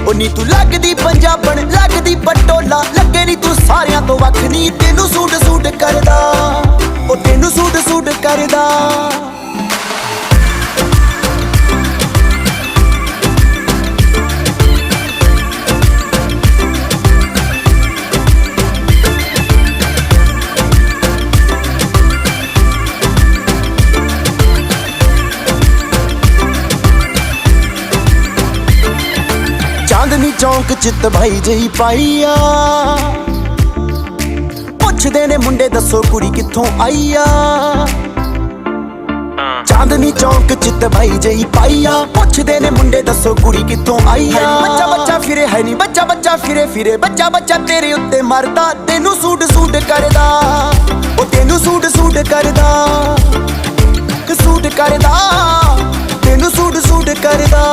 ओ नी तू लगदी पंजाबण लगदी पटोला, लगे नी तू सारियां तो वख नी, तेनू सूट सूट करदा, ओ तेनू सूट सूट करदा। चांदनी चौंक चित भाई जही पाई आ, पुछदे ने मुंडे दसो कुड़ी कित्थों आई आ। चांदनी चौंक चित भाई जही पाई आ, पुछदे ने मुंडे दसो कुड़ी कित्थों आई आ। बच्चा बच्चा फिरे है नी बच्चा बच्चा फिरे फिरे, बच्चा बच्चा तेरे उत्ते मरदा, तेनू सूट सूट करदा, ओ तेनू सूट सूट करदा, सूट करदा, तेनू सूट सूट करदा।